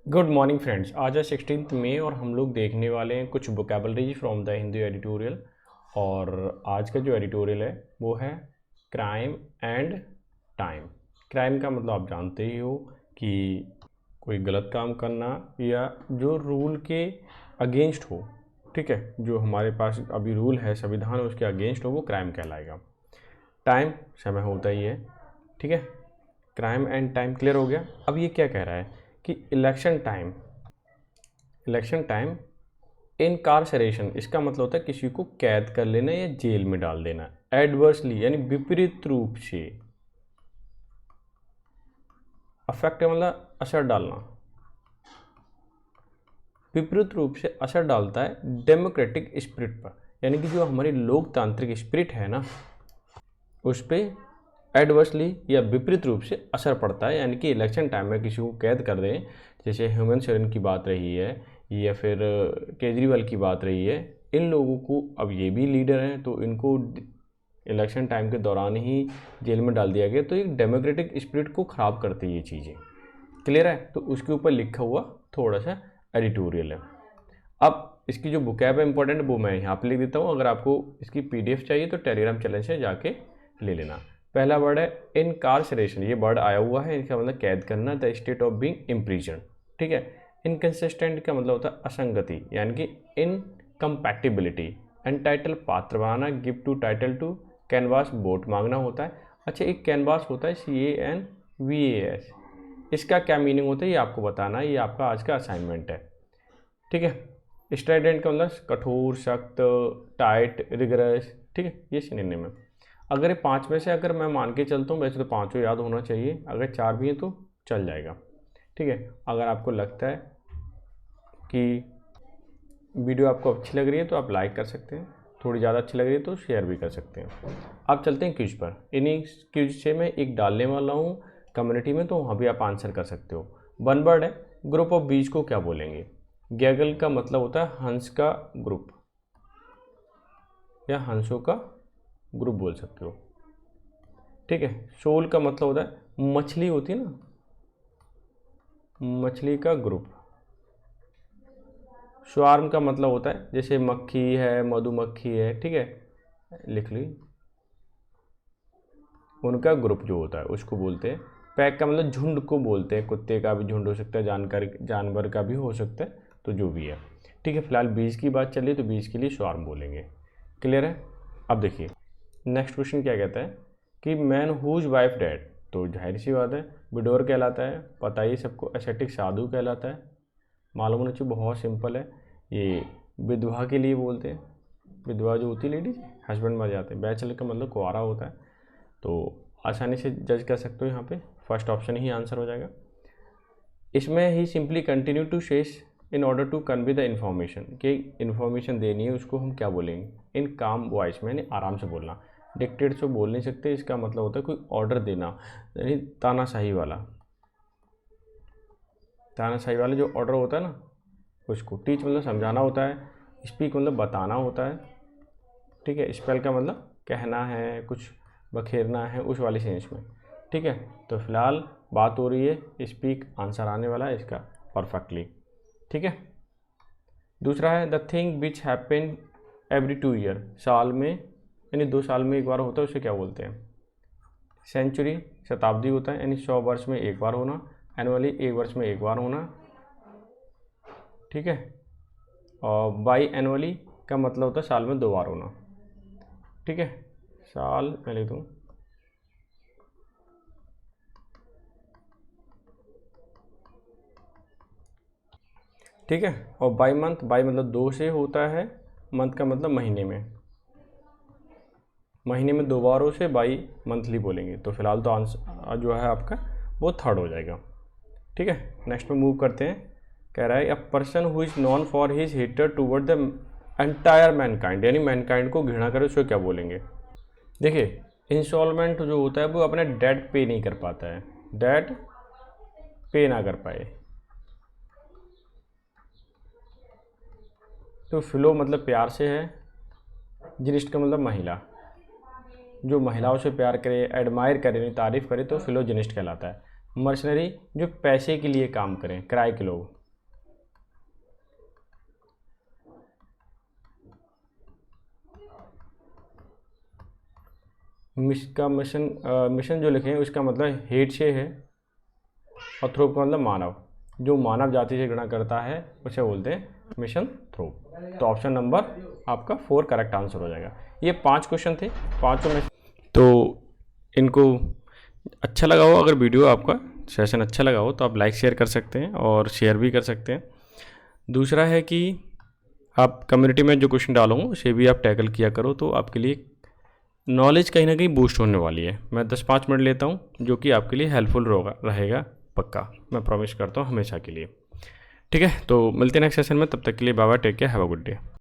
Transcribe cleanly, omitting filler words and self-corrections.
Good morning friends. आज है 16 मई और हम लोग देखने वाले हैं कुछ vocabularies from the Hindi editorial. और आज का जो एडिटोरियल है वो है क्राइम एंड टाइम। क्राइम का मतलब आप जानते ही हो कि कोई गलत काम करना या जो रूल के अगेंस्ट हो, ठीक है, जो हमारे पास अभी रूल है, संविधान उसके अगेंस्ट हो, वो क्राइम कहलाएगा। टाइम समय होता ही है, ठीक है। क्राइम एंड टाइम क्लियर हो गया। अब ये क्या कह रहा है कि इलेक्शन टाइम इनकार्सरेशन, इसका मतलब होता है किसी को कैद कर लेना या जेल में डाल देना। एडवर्सली यानी विपरीत रूप से, अफेक्ट मतलब असर डालना, विपरीत रूप से असर डालता है डेमोक्रेटिक स्पिरिट पर, यानी कि जो हमारी लोकतांत्रिक स्पिरिट है ना, उस पर एडवर्सली या विपरीत रूप से असर पड़ता है। यानी कि इलेक्शन टाइम में किसी को कैद कर दें, जैसे हेमंत सोरेन की बात रही है या फिर केजरीवाल की बात रही है, इन लोगों को, अब ये भी लीडर हैं तो इनको इलेक्शन टाइम के दौरान ही जेल में डाल दिया गया, तो एक डेमोक्रेटिक स्पिरिट को ख़राब करती है ये चीज़ें। क्लियर है? तो उसके ऊपर लिखा हुआ थोड़ा सा एडिटोरियल है। अब इसकी जो बुकैब है इंपॉर्टेंट, वो मैं यहाँ पे लिख देता हूँ। अगर आपको इसकी PDF चाहिए तो टेलीग्राम चैनल से जाके ले लेना। पहला वर्ड है इनकार्सरेशन, ये वर्ड आया हुआ है, इसका मतलब कैद करना, the state of being imprison, ठीक है। इनकंसिस्टेंट का मतलब होता है असंगति, यानी कि इनकम्पैटिबिलिटी। एंटाइटल पात्र बनाना, give to title to, canvass vote मांगना होता है। अच्छा, एक कैनवास होता है CANVAS, इसका क्या मीनिंग होता है ये आपको बताना है, ये आपका आज का असाइनमेंट है, ठीक है। स्ट्राइडेंट का मतलब कठोर, सख्त, टाइट, रिगरस, ठीक है, ये सिनोनिम है। अगर ये 5 में से अगर मैं मान के चलता हूँ, वैसे तो 5 याद होना चाहिए, अगर 4 भी हैं तो चल जाएगा, ठीक है। अगर आपको लगता है कि वीडियो आपको अच्छी लग रही है तो आप लाइक कर सकते हैं, थोड़ी ज़्यादा अच्छी लग रही है तो शेयर भी कर सकते हैं। अब चलते हैं क्विज पर। इन्हीं क्विज से मैं एक डालने वाला हूँ कम्युनिटी में, तो वहाँ भी आप आंसर कर सकते हो। वन वर्ड है, ग्रुप ऑफ बीज को क्या बोलेंगे? गैगल का मतलब होता है हंस का ग्रुप या हंसों का ग्रुप बोल सकते हो, ठीक है। शोल का मतलब होता है मछली होती है ना, मछली का ग्रुप। स्वार्म का मतलब होता है जैसे मक्खी है, मधुमक्खी है, ठीक है, लिख ली, उनका ग्रुप जो होता है उसको बोलते हैं। पैक का मतलब झुंड को बोलते हैं, कुत्ते का भी झुंड हो सकता है, जानवर का भी हो सकता है, तो जो भी है, ठीक है। फिलहाल बीज की बात चल रही तो बीज के लिए स्वार्म बोलेंगे। क्लियर है? अब देखिए नेक्स्ट क्वेश्चन क्या कहता है कि मैन हुज वाइफ डेड, तो जाहिर सी बात है विडोर कहलाता है, पता ही सबको। एसेटिक साधु कहलाता है, मालूम होना चाहिए, बहुत सिंपल है। ये विधवा के लिए बोलते हैं, विधवा जो होती है लेडीज, हस्बैंड मर जाते हैं। बैचलर का मतलब कुंवारा होता है, तो आसानी से जज कर सकते हो। यहाँ पे फर्स्ट ऑप्शन ही आंसर हो जाएगा। इसमें ही simply continue to chase in order to convey the information, कि इन्फॉर्मेशन देनी है उसको हम क्या बोलेंगे? इन काम वॉइस में, यानी आराम से बोलना। डिक्टेट से बोल नहीं सकते, इसका मतलब होता है कोई ऑर्डर देना, यानी तानाशाही वाला। तानाशाही वाला जो ऑर्डर होता है ना, उसको। टीच मतलब समझाना होता है, स्पीक मतलब बताना होता है, ठीक है। स्पेल का मतलब कहना है, कुछ बखेरना है, उस वाली सेंस में, ठीक है। तो फिलहाल बात हो रही है स्पीक, आंसर आने वाला है इसका परफेक्टली, ठीक है। दूसरा है the thing which happen every 2 year, साल में यानी 2 साल में एक बार होता है, उसे क्या बोलते हैं? सेंचुरी, शताब्दी होता है, यानी 100 वर्ष में एक बार होना। एनुअली, 1 वर्ष में एक बार होना, ठीक है। और बाई एनुअली का मतलब होता है साल में 2 बार होना, ठीक है। साल मैं लिख दूँ, ठीक है। और बाई मंथ, बाई मतलब 2 से होता है, मंथ का मतलब महीने में, महीने में 2 बारों से बाई मंथली बोलेंगे। तो फिलहाल तो आंसर जो है आपका वो थर्ड हो जाएगा, ठीक है। नेक्स्ट में मूव करते हैं। कह रहा है a person who is known for his hatred toward the entire mankind, यानी मैनकाइंड को घृणा करे, उसको क्या बोलेंगे? देखिए इंस्टॉलमेंट जो होता है वो अपने डेट पे नहीं कर पाता है, डेट पे ना कर पाए, तो फिलो मतलब प्यार से है, जिनिस्ट का मतलब महिला, जो महिलाओं से प्यार करे, एडमायर करे, तारीफ़ करे, तो फिलोजिनिस्ट कहलाता है। मर्सनरी जो पैसे के लिए काम करें, किराए के लोग, का मिशन जो लिखे हैं उसका मतलब हेड से है, और थ्रोप का मतलब मानव, जो मानव जाति से घृणा करता है उसे बोलते हैं मिशन थ्रोप। तो ऑप्शन नंबर आपका 4 करेक्ट आंसर हो जाएगा। ये 5 क्वेश्चन थे, पाँचों में। तो इनको अच्छा लगा हो, अगर वीडियो आपका सेशन अच्छा लगा हो तो आप लाइक शेयर कर सकते हैं और शेयर भी कर सकते हैं। दूसरा है कि आप कम्युनिटी में जो क्वेश्चन डालो उसे भी आप टैकल किया करो, तो आपके लिए नॉलेज कहीं ना कहीं बूस्ट होने वाली है। मैं 10-5 मिनट लेता हूँ जो कि आपके लिए हेल्पफुल रहेगा, पक्का मैं प्रॉमिस करता हूँ हमेशा के लिए। ठीक है, तो मिलते हैं नेक्स्ट सेशन में, तब तक के लिए bye bye, take care, have a good day.